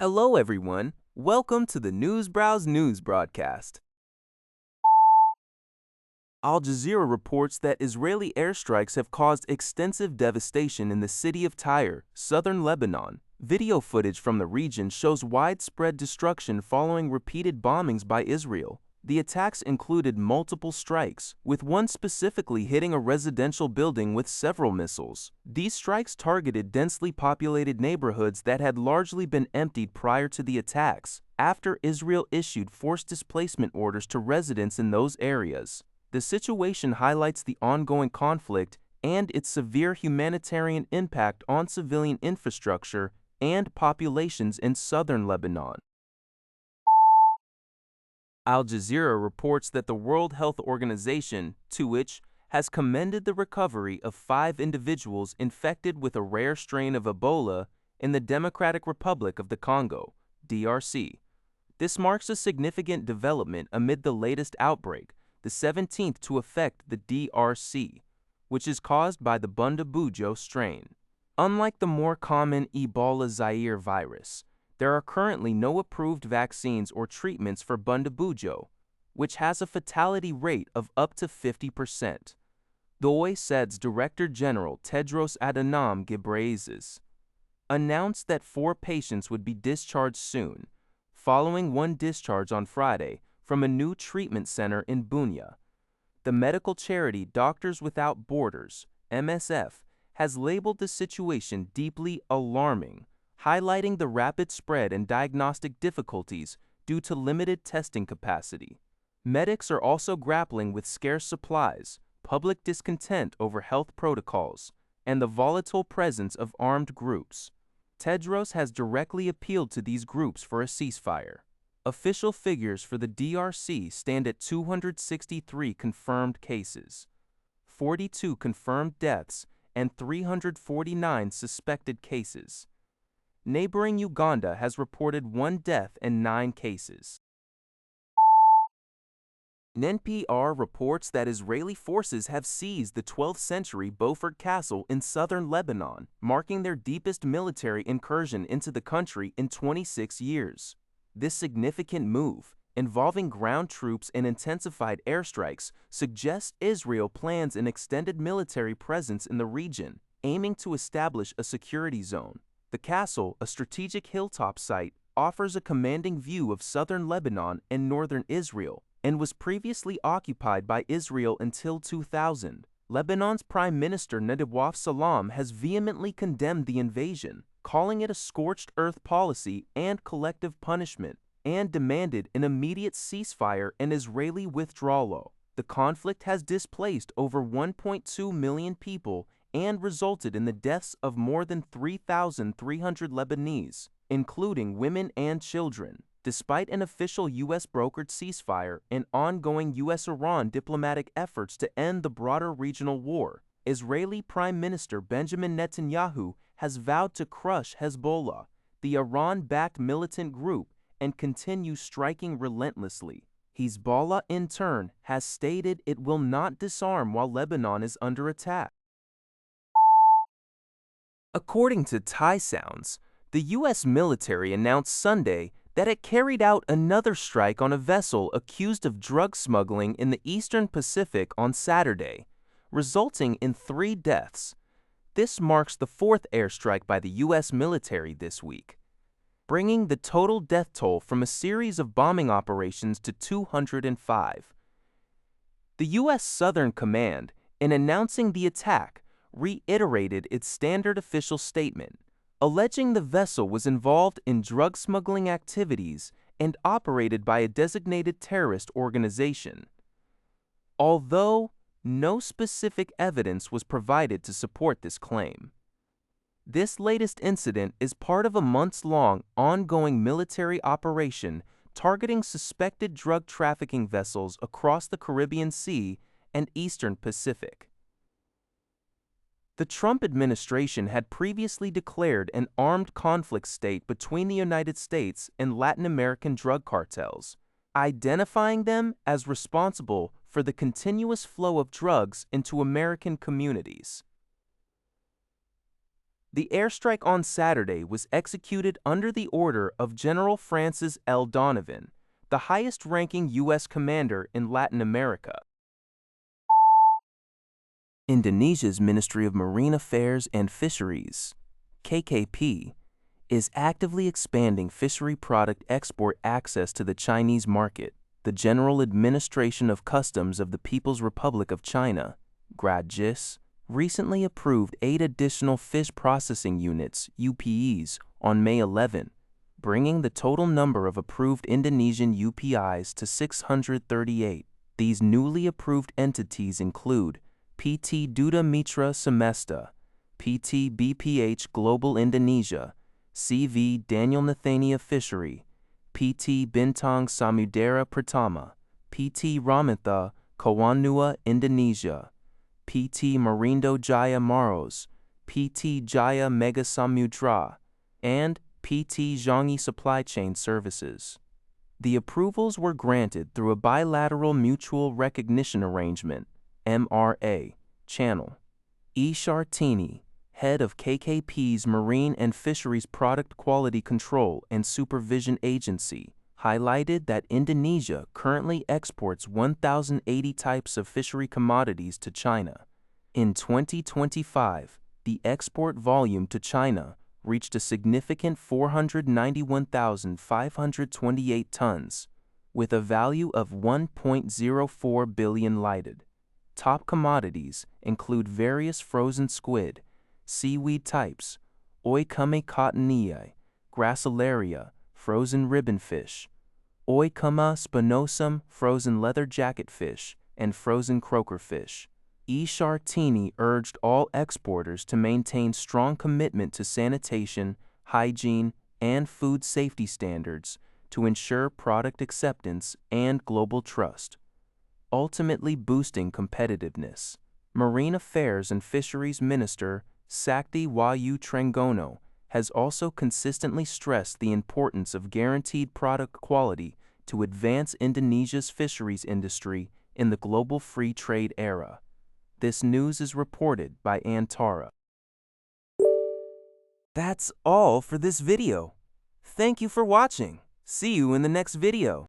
Hello, everyone. Welcome to the Newsbrowse News broadcast. Al Jazeera reports that Israeli airstrikes have caused extensive devastation in the city of Tyre, southern Lebanon. Video footage from the region shows widespread destruction following repeated bombings by Israel. The attacks included multiple strikes, with one specifically hitting a residential building with several missiles. These strikes targeted densely populated neighborhoods that had largely been emptied prior to the attacks, after Israel issued forced displacement orders to residents in those areas. The situation highlights the ongoing conflict and its severe humanitarian impact on civilian infrastructure and populations in southern Lebanon. Al Jazeera reports that the World Health Organization, which has commended the recovery of 5 individuals infected with a rare strain of Ebola in the Democratic Republic of the Congo, DRC. This marks a significant development amid the latest outbreak, the 17th to affect the DRC, which is caused by the Bundabujo strain. Unlike the more common Ebola Zaire virus, there are currently no approved vaccines or treatments for Bundabujo, which has a fatality rate of up to 50%. The OICED's Director General Tedros Adhanom Ghebreyesus announced that 4 patients would be discharged soon, following one discharge on Friday from a new treatment center in Bunia. The medical charity Doctors Without Borders, MSF, has labeled the situation deeply alarming, highlighting the rapid spread and diagnostic difficulties due to limited testing capacity. Medics are also grappling with scarce supplies, public discontent over health protocols, and the volatile presence of armed groups. Tedros has directly appealed to these groups for a ceasefire. Official figures for the DRC stand at 263 confirmed cases, 42 confirmed deaths, and 349 suspected cases. Neighboring Uganda has reported 1 death and 9 cases. NPR reports that Israeli forces have seized the 12th century Beaufort Castle in southern Lebanon, marking their deepest military incursion into the country in 26 years. This significant move, involving ground troops and intensified airstrikes, suggests Israel plans an extended military presence in the region, aiming to establish a security zone. The castle, a strategic hilltop site, offers a commanding view of southern Lebanon and northern Israel, and was previously occupied by Israel until 2000. Lebanon's Prime Minister Nawaf Salam has vehemently condemned the invasion, calling it a scorched earth policy and collective punishment, and demanded an immediate ceasefire and Israeli withdrawal. The conflict has displaced over 1.2 million people and resulted in the deaths of more than 3,300 Lebanese, including women and children. Despite an official U.S.-brokered ceasefire and ongoing U.S.-Iran diplomatic efforts to end the broader regional war, Israeli Prime Minister Benjamin Netanyahu has vowed to crush Hezbollah, the Iran-backed militant group, and continue striking relentlessly. Hezbollah, in turn, has stated it will not disarm while Lebanon is under attack. According to Thai Sounds, the U.S. military announced Sunday that it carried out another strike on a vessel accused of drug smuggling in the eastern Pacific on Saturday, resulting in 3 deaths. This marks the 4th airstrike by the U.S. military this week, bringing the total death toll from a series of bombing operations to 205. The U.S. Southern Command, in announcing the attack, reiterated its standard official statement, alleging the vessel was involved in drug smuggling activities and operated by a designated terrorist organization. Although no specific evidence was provided to support this claim. This latest incident is part of a months-long, ongoing military operation targeting suspected drug trafficking vessels across the Caribbean Sea and Eastern Pacific. The Trump administration had previously declared an armed conflict state between the United States and Latin American drug cartels, identifying them as responsible for the continuous flow of drugs into American communities. The airstrike on Saturday was executed under the order of General Francis L. Donovan, the highest-ranking U.S. commander in Latin America. Indonesia's Ministry of Marine Affairs and Fisheries, KKP, is actively expanding fishery product export access to the Chinese market. The General Administration of Customs of the People's Republic of China, GRADGIS, recently approved 8 additional fish processing units, UPEs, on May 11, bringing the total number of approved Indonesian UPIs to 638. These newly approved entities include PT Duta Mitra Semesta, PT BPH Global Indonesia, CV Daniel Nathania Fishery, PT Bintang Samudera Pratama, PT Ramantha Kawanua Indonesia, PT Marindo Jaya Maros, PT Jaya Mega Samudra, and PT Zhangyi Supply Chain Services. The approvals were granted through a bilateral mutual recognition arrangement, MRA, channel. E. Shartini, head of KKP's Marine and Fisheries Product Quality Control and Supervision Agency, highlighted that Indonesia currently exports 1,080 types of fishery commodities to China. In 2025, the export volume to China reached a significant 491,528 tons, with a value of 1.04 billion lighted. Top commodities include various frozen squid, seaweed types, Oikame cottoniae, Gracilaria, frozen ribbonfish, Oikama spinosum, frozen leather jacketfish, and frozen croakerfish. E. Shartini urged all exporters to maintain strong commitment to sanitation, hygiene, and food safety standards to ensure product acceptance and global trust, ultimately boosting competitiveness. Marine Affairs and Fisheries Minister Sakti Wahyu Trenggono has also consistently stressed the importance of guaranteed product quality to advance Indonesia's fisheries industry in the global free trade era. This news is reported by Antara. That's all for this video. Thank you for watching. See you in the next video.